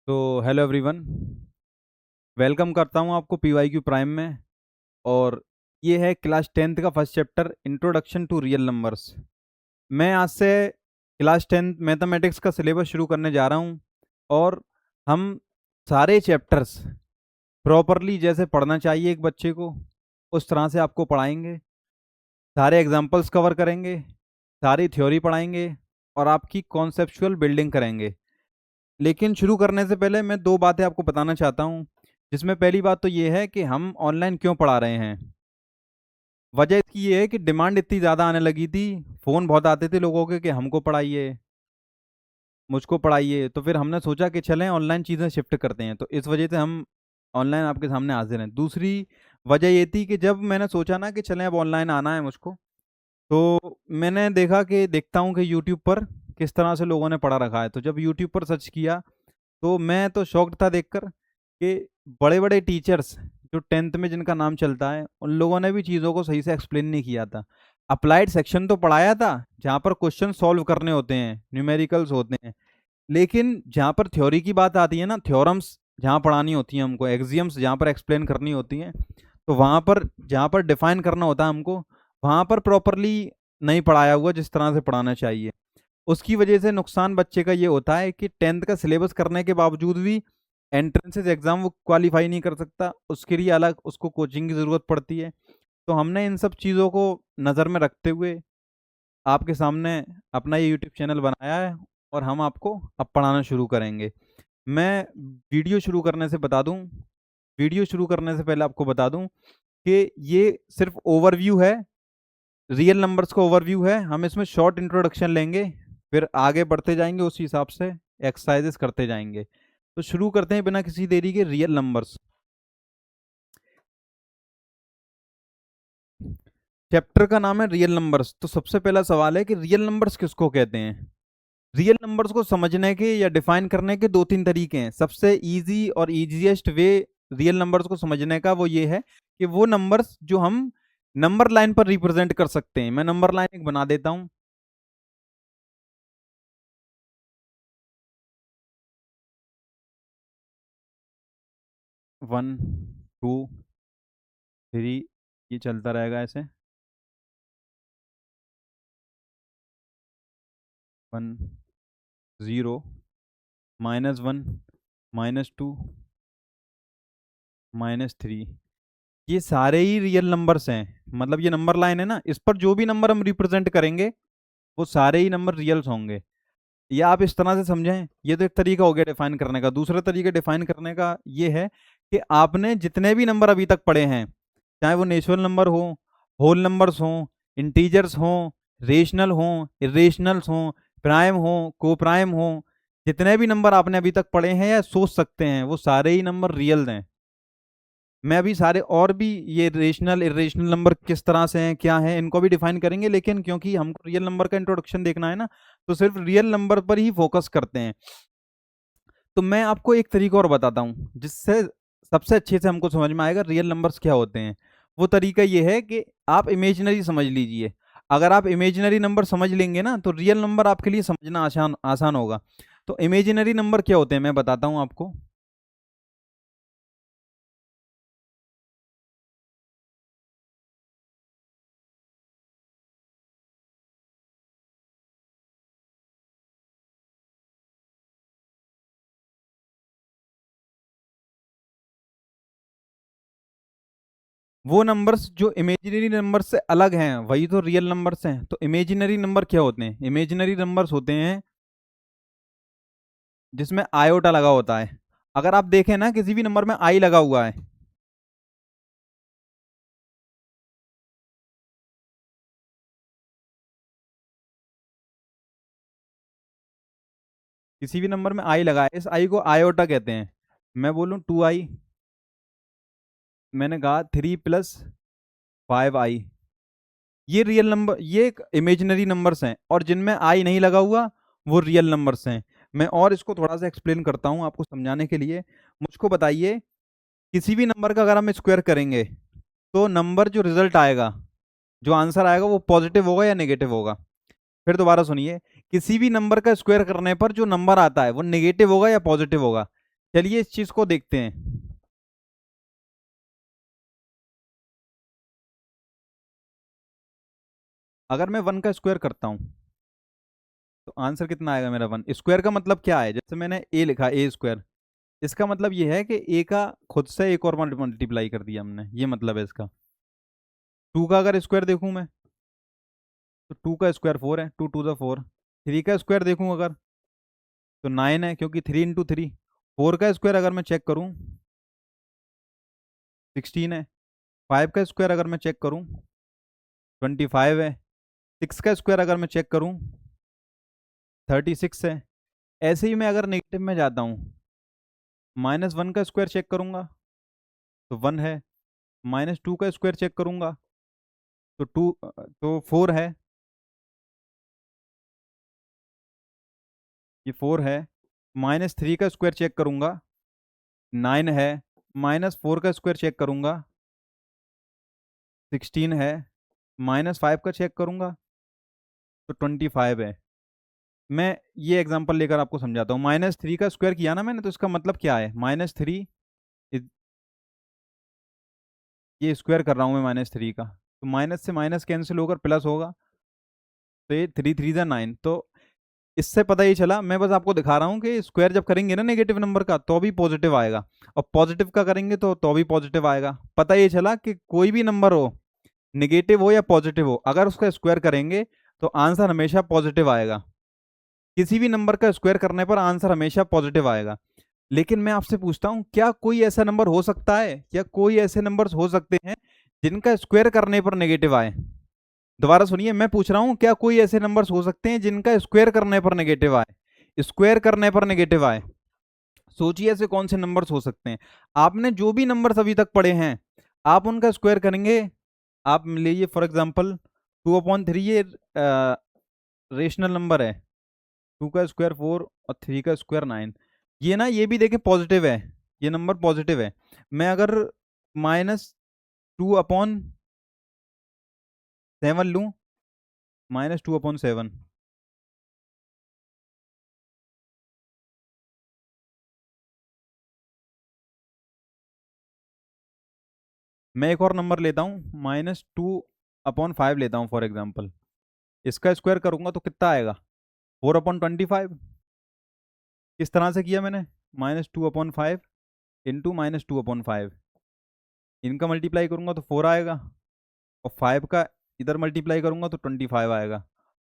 तो hello everyone, welcome करता हूँ आपको पीवाईक्यू प्राइम में। और ये है क्लास टेंथ का first chapter, introduction to real numbers. मैं आज से क्लास टेंथ मैथमेटिक्स का सिलेबस शुरू करने जा रहा हूँ। और हम सारे चैप्टर्स प्रॉपरली जैसे पढ़ना चाहिए एक बच्चे को, उस तरह से आपको पढ़ाएंगे। सारे एग्जाम्पल्स कवर करेंगे, सारी थ्योरी पढ़ाएंगे और आपकी कॉन्सेप्चुअल बिल्डिंग करेंगे। लेकिन शुरू करने से पहले मैं दो बातें आपको बताना चाहता हूँ, जिसमें पहली बात तो ये है कि हम ऑनलाइन क्यों पढ़ा रहे हैं। वजह इसकी ये है कि डिमांड इतनी ज़्यादा आने लगी थी, फ़ोन बहुत आते थे लोगों के कि हमको पढ़ाइए, मुझको पढ़ाइए। तो फिर हमने सोचा कि चलें ऑनलाइन चीज़ें शिफ्ट करते हैं, तो इस वजह से हम ऑनलाइन आपके सामने हाजिर हैं। दूसरी वजह ये थी कि जब मैंने सोचा ना कि चलें अब ऑनलाइन आना है मुझको, तो मैंने देखता हूँ कि यूट्यूब पर किस तरह से लोगों ने पढ़ा रखा है। तो जब यूट्यूब पर सर्च किया तो मैं तो शॉक्ड था देखकर कि बड़े बड़े टीचर्स जो टेंथ में जिनका नाम चलता है, उन लोगों ने भी चीज़ों को सही से एक्सप्लेन नहीं किया था। अप्लाइड सेक्शन तो पढ़ाया था जहाँ पर क्वेश्चन सॉल्व करने होते हैं, न्यूमेरिकल्स होते हैं, लेकिन जहाँ पर थ्योरी की बात आती है ना, थ्योरम्स जहाँ पढ़ानी होती हैं हमको, एक्सियम्स जहाँ पर एक्सप्लेन करनी होती हैं, तो वहाँ पर जहाँ पर डिफाइन करना होता है हमको, वहाँ पर प्रॉपरली नहीं पढ़ाया हुआ जिस तरह से पढ़ाना चाहिए। उसकी वजह से नुकसान बच्चे का ये होता है कि टेंथ का सिलेबस करने के बावजूद भी एंट्रेंसेस एग्जाम वो क्वालिफाई नहीं कर सकता, उसके लिए अलग उसको कोचिंग की ज़रूरत पड़ती है। तो हमने इन सब चीज़ों को नज़र में रखते हुए आपके सामने अपना ये यूट्यूब चैनल बनाया है और हम आपको अब पढ़ाना शुरू करेंगे। मैं वीडियो शुरू करने से बता दूं, वीडियो शुरू करने से पहले आपको बता दूं कि ये सिर्फ ओवरव्यू है, रियल नंबर्स का ओवरव्यू है। हम इसमें शॉर्ट इंट्रोडक्शन लेंगे, फिर आगे बढ़ते जाएंगे, उस हिसाब से एक्सरसाइजेस करते जाएंगे। तो शुरू करते हैं बिना किसी देरी के, रियल नंबर्स। चैप्टर का नाम है रियल नंबर्स। तो सबसे पहला सवाल है कि रियल नंबर्स किसको कहते हैं। रियल नंबर्स को समझने के या डिफाइन करने के दो तीन तरीके हैं। सबसे इजी और इजीएस्ट वे रियल नंबर्स को समझने का वो ये है कि वो नंबर्स जो हम नंबर लाइन पर रिप्रेजेंट कर सकते हैं। मैं नंबर लाइन एक बना देता हूं। 1, 2, 3, ये चलता रहेगा ऐसे। 1, 0, -1, -2, -3, ये सारे ही रियल नंबर्स हैं। मतलब ये नंबर लाइन है ना, इस पर जो भी नंबर हम रिप्रेजेंट करेंगे वो सारे ही नंबर रियल्स होंगे। या आप इस तरह से समझें, ये तो एक तरीका हो गया डिफाइन करने का। दूसरा तरीका डिफाइन करने का ये है कि आपने जितने भी नंबर अभी तक पढ़े हैं, चाहे वो नेचुरल नंबर हो, होल नंबर्स हो, इंटीजर्स हो, रेशनल हो, इरेशनल्स हो, प्राइम हो, को प्राइम हो, जितने भी नंबर आपने अभी तक पढ़े हैं या सोच सकते हैं, वो सारे ही नंबर रियल हैं। मैं अभी सारे और भी ये रेशनल इरेशनल नंबर किस तरह से हैं, क्या है, इनको भी डिफाइन करेंगे। लेकिन क्योंकि हमको रियल नंबर का इंट्रोडक्शन देखना है ना, तो सिर्फ रियल नंबर पर ही फोकस करते हैं। तो मैं आपको एक तरीका और बताता हूँ जिससे सबसे अच्छे से हमको समझ में आएगा रियल नंबर्स क्या होते हैं। वो तरीका ये है कि आप इमेजिनरी समझ लीजिए। अगर आप इमेजिनरी नंबर समझ लेंगे ना, तो रियल नंबर आपके लिए समझना आसान आसान होगा। तो इमेजिनरी नंबर क्या होते हैं मैं बताता हूँ आपको। वो नंबर्स जो इमेजिनरी नंबर से अलग हैं वही तो रियल नंबर्स हैं। तो इमेजिनरी नंबर क्या होते हैं? इमेजिनरी नंबर्स होते हैं जिसमें आयोटा लगा होता है। अगर आप देखें ना, किसी भी नंबर में आई लगा हुआ है, किसी भी नंबर में आई लगा है, इस आई को आयोटा कहते हैं। मैं बोलूँ 2i, मैंने कहा 3 + 5i, ये रियल नंबर, ये इमेजिनरी नंबर्स हैं। और जिनमें आई नहीं लगा हुआ वो रियल नंबर्स हैं। मैं और इसको थोड़ा सा एक्सप्लेन करता हूँ आपको समझाने के लिए। मुझको बताइए, किसी भी नंबर का अगर हम स्क्वायर करेंगे तो नंबर जो रिजल्ट आएगा, जो आंसर आएगा, वो पॉजिटिव होगा या नेगेटिव होगा? फिर दोबारा सुनिए, किसी भी नंबर का स्क्वायर करने पर जो नंबर आता है वो नेगेटिव होगा या पॉजिटिव होगा? चलिए इस चीज को देखते हैं। अगर मैं 1 का स्क्वायर करता हूँ तो आंसर कितना आएगा मेरा 1। स्क्वायर का मतलब क्या है, जैसे मैंने ए लिखा, ए स्क्वायर, इसका मतलब ये है कि ए का खुद से एक और मल्टीप्लाई कर दिया हमने, ये मतलब है इसका। 2 का अगर स्क्वायर देखूं मैं, तो 2 का स्क्वायर 4 है, 2 टू द 4। 3 का स्क्वायर देखूं अगर, तो 9 है, क्योंकि 3 इंटू 3। 4 का स्क्वायर अगर मैं चेक करूं, 16 है। 5 का स्क्वायर अगर मैं चेक करूं, 25 है। 6 का स्क्वायर अगर मैं चेक करूं, 36 है। ऐसे ही मैं अगर नेगेटिव में जाता हूँ, -1 का स्क्वायर चेक करूंगा तो 1 है। -2 का स्क्वायर चेक करूंगा तो 2, तो 4 है, ये 4 है। -3 का स्क्वायर चेक करूंगा, 9 है। -4 का स्क्वायर चेक करूंगा, 16 है। -5 का चेक करूंगा तो 25 है। मैं ये एग्जांपल लेकर आपको समझाता हूँ। -3 का स्क्वायर किया ना मैंने, तो इसका मतलब क्या है, -3, ये स्क्वायर कर रहा हूँ मैं -3 का, तो माइनस से माइनस कैंसिल होकर प्लस होगा, तो ये 3 3 जा 9। तो इससे पता ही चला, मैं बस आपको दिखा रहा हूँ कि स्क्वायर जब करेंगे ना नेगेटिव नंबर का तो भी पॉजिटिव आएगा, और पॉजिटिव का करेंगे तो भी पॉजिटिव आएगा। पता ये चला कि कोई भी नंबर हो, नेगेटिव हो या पॉजिटिव हो, अगर उसका स्क्वायर करेंगे तो आंसर हमेशा पॉजिटिव आएगा। किसी भी नंबर का स्क्वायर करने पर आंसर हमेशा पॉजिटिव आएगा। लेकिन मैं आपसे पूछता हूं, क्या कोई ऐसा नंबर हो सकता है, क्या कोई ऐसे नंबर्स हो सकते हैं जिनका स्क्वायर करने पर नेगेटिव आए? दोबारा सुनिए, मैं पूछ रहा हूं, क्या कोई ऐसे नंबर्स हो सकते हैं जिनका स्क्वायर करने पर नेगेटिव आए, स्क्वायर करने पर नेगेटिव आए? सोचिए ऐसे कौन से नंबर्स हो सकते हैं। आपने जो भी नंबर्स अभी तक पढ़े हैं, आप उनका स्क्वायर करेंगे। आप लीजिए फॉर एग्जांपल 2/3, ये रेशनल नंबर है। 2 का स्क्वायर 4 और 3 का स्क्वायर 9। ये ना, ये भी देखें पॉजिटिव है, ये नंबर पॉजिटिव है। मैं अगर -2/7 लूँ, -2/7, मैं एक और नंबर लेता हूँ, -2/5 लेता हूँ फॉर एग्जाम्पल। इसका स्क्वायर करूंगा तो कितना आएगा, 4/25। किस तरह से किया मैंने, -2/5 इंटू -2/5, इनका मल्टीप्लाई करूंगा तो 4 आएगा, और 5 का इधर मल्टीप्लाई करूंगा तो 25 आएगा,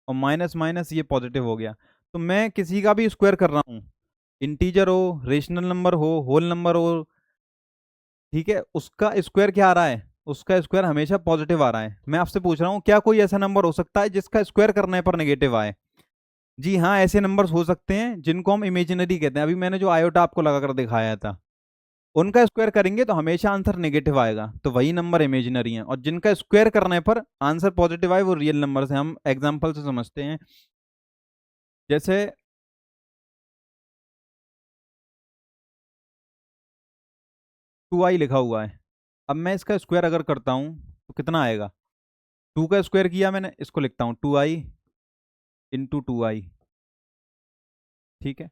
और माइनस माइनस ये पॉजिटिव हो गया। तो मैं किसी का भी स्क्वायर कर रहा हूँ, इंटीजर हो, रेशनल नंबर हो, होल नंबर हो, ठीक है, उसका स्क्वायर क्या आ रहा है, उसका स्क्वायर हमेशा पॉजिटिव आ रहा है। मैं आपसे पूछ रहा हूँ, क्या कोई ऐसा नंबर हो सकता है जिसका स्क्वायर करने पर नेगेटिव आए? जी हाँ, ऐसे नंबर्स हो सकते हैं जिनको हम इमेजिनरी कहते हैं। अभी मैंने जो आयोटा आपको लगाकर दिखाया था, उनका स्क्वायर करेंगे तो हमेशा आंसर नेगेटिव आएगा, तो वही नंबर इमेजिनरी है। और जिनका स्क्वायर करने पर आंसर पॉजिटिव आए वो रियल नंबर है। हम एग्जाम्पल से समझते हैं, जैसे 2i लिखा हुआ है। अब मैं इसका स्क्वायर अगर करता हूँ तो कितना आएगा, 2 का स्क्वायर किया मैंने, इसको लिखता हूँ 2i इंटू 2i, ठीक है।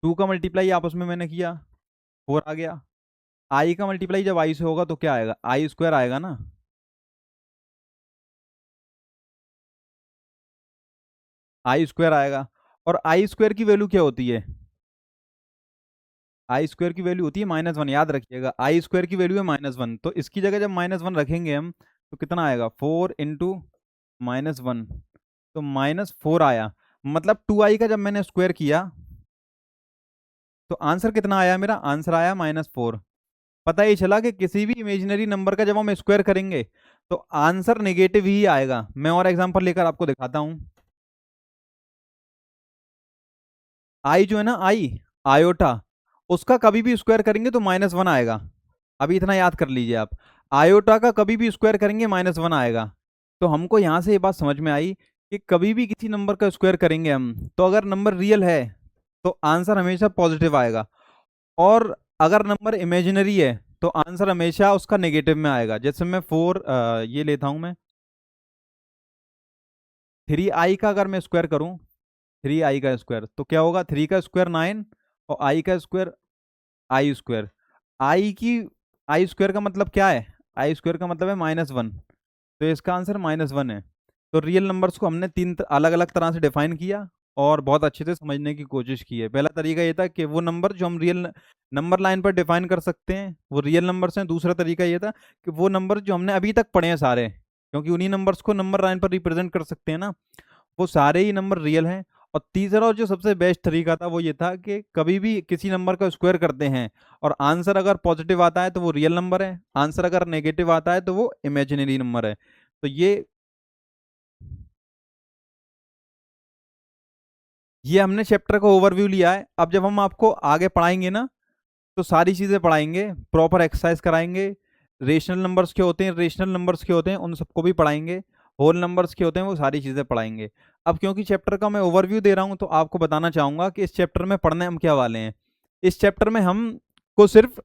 2 का मल्टीप्लाई आपस में मैंने किया, 4 आ गया। आई का मल्टीप्लाई जब आई से होगा तो क्या आएगा, आई स्क्वायर आएगा ना, आई स्क्वायर आएगा। और आई स्क्वायर की वैल्यू क्या होती है, आई स्क्वायर की वैल्यू होती है -1, याद रखिएगा, आई स्क्वायर की वैल्यू है -1। तो इसकी जगह जब -1 रखेंगे हम, तो कितना आएगा, 4 इंटू -1, तो -4 आया। मतलब 2i का जब मैंने स्क्वायर किया तो आंसर कितना आया, मेरा आंसर आया -4। पता ही चला कि किसी भी इमेजिनरी नंबर का जब हम स्क्वायर करेंगे तो आंसर नेगेटिव ही आएगा। मैं और एग्जांपल लेकर आपको दिखाता हूं। आई जो है ना, आई, आयोटा, उसका कभी भी स्क्वायर करेंगे तो -1 आएगा। अभी इतना याद कर लीजिए आप, आयोटा का कभी भी स्क्वायर करेंगे -1 आएगा। तो हमको यहां से ये बात समझ में आई कि कभी भी किसी नंबर का स्क्वायर करेंगे हम, तो अगर नंबर रियल है तो आंसर हमेशा पॉजिटिव आएगा, और अगर नंबर इमेजिनरी है तो आंसर हमेशा उसका नेगेटिव में आएगा। जैसे मैं 4 ये लेता हूं मैं, 3i का अगर मैं स्क्वायर करूं, 3i का स्क्वायर तो क्या होगा, 3 का स्क्वायर 9, और आई का स्क्वायर आई स्क्वायर। आई स्क्वायर का मतलब क्या है? आई स्क्वायर का मतलब है -1, तो इसका आंसर -1 है। तो रियल नंबर्स को हमने तीन अलग अलग तरह से डिफाइन किया और बहुत अच्छे से समझने की कोशिश की है। पहला तरीका ये था कि वो नंबर जो हम रियल नंबर लाइन पर डिफाइन कर सकते हैं वो रियल नंबर्स हैं। दूसरा तरीका ये था कि वो नंबर जो हमने अभी तक पढ़े हैं सारे, क्योंकि उन्हीं नंबर्स को नंबर लाइन पर रिप्रेजेंट कर सकते हैं ना, वो सारे ही नंबर रियल हैं। और तीसरा और जो सबसे बेस्ट तरीका था वो ये था कि कभी भी किसी नंबर का स्क्वायर करते हैं और आंसर अगर पॉजिटिव आता है तो वो रियल नंबर है, आंसर अगर नेगेटिव आता है तो वो इमेजिनरी नंबर है। तो ये हमने चैप्टर का ओवरव्यू लिया है। अब जब हम आपको आगे पढ़ाएंगे ना तो सारी चीज़ें पढ़ाएंगे, प्रॉपर एक्सरसाइज कराएंगे। रेशनल नंबर्स क्या होते हैं, रेशनल नंबर्स क्या होते हैं, उन सबको भी पढ़ाएंगे। होल नंबर्स क्या होते हैं, वो सारी चीज़ें पढ़ाएंगे। अब क्योंकि चैप्टर का मैं ओवरव्यू दे रहा हूँ तो आपको बताना चाहूँगा कि इस चैप्टर में पढ़ने हम क्या वाले हैं। इस चैप्टर में हम को सिर्फ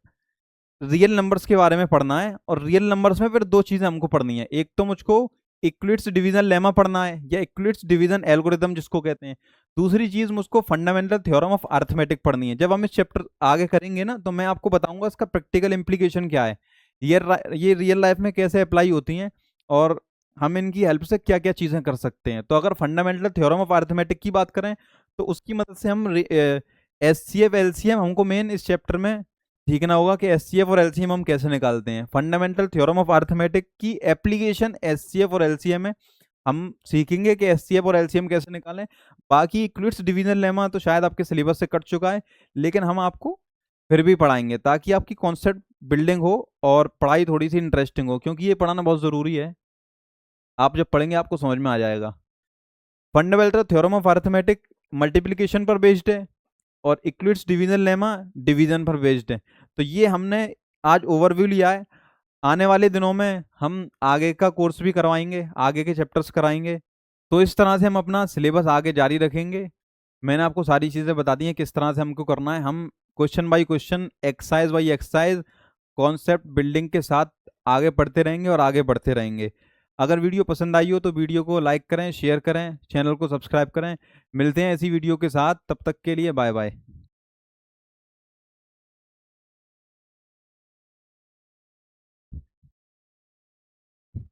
रियल नंबर्स के बारे में पढ़ना है, और रियल नंबर्स में फिर दो चीज़ें हमको पढ़नी है। एक तो मुझको इक्विलिट्स डिवीजन लेमा पढ़ना है, या इक्विलिट्स डिवीजन एल्गोरिथम जिसको कहते हैं। दूसरी चीज़ मुझको फंडामेंटल थ्योरम ऑफ अर्थमेटिक पढ़नी है। जब हम इस चैप्टर आगे करेंगे ना तो मैं आपको बताऊंगा इसका प्रैक्टिकल इंप्लीकेशन क्या है, ये रियल लाइफ में कैसे अप्लाई होती हैं, और हम इनकी हेल्प से क्या क्या चीज़ें कर सकते हैं। तो अगर फंडामेंटल थ्योरम ऑफ अर्थमेटिक की बात करें तो उसकी मदद से हम एचसीएफ एलसीएम हमको मेन इस चैप्टर में सीखना होगा कि एचसीएफ और एलसीएम हम कैसे निकालते हैं। फंडामेंटल थ्योरम ऑफ अर्थमेटिक की एप्लीकेशन एचसीएफ और एलसीएम में हम सीखेंगे कि एचसीएफ और एलसीएम कैसे निकालें। बाकी इक्विलिट्स डिवीजन लेमा तो शायद आपके सिलेबस से कट चुका है, लेकिन हम आपको फिर भी पढ़ाएंगे ताकि आपकी कॉन्सेप्ट बिल्डिंग हो और पढ़ाई थोड़ी सी इंटरेस्टिंग हो, क्योंकि ये पढ़ाना बहुत ज़रूरी है। आप जब पढ़ेंगे आपको समझ में आ जाएगा। Fundamental theorem of arithmetic multiplication पर बेस्ड है और इक्विलिट्स डिवीजन लेमा डिवीजन पर बेस्ड है। तो ये हमने आज ओवरव्यू लिया है। आने वाले दिनों में हम आगे का कोर्स भी करवाएंगे, आगे के चैप्टर्स कराएंगे। तो इस तरह से हम अपना सिलेबस आगे जारी रखेंगे। मैंने आपको सारी चीज़ें बता दी हैं किस तरह से हमको करना है। हम question by question, exercise by exercise, concept building के साथ आगे बढ़ते रहेंगे और आगे बढ़ते रहेंगे। अगर वीडियो पसंद आई हो तो वीडियो को लाइक करें, शेयर करें, चैनल को सब्सक्राइब करें। मिलते हैं ऐसी वीडियो के साथ, तब तक के लिए बाय बाय।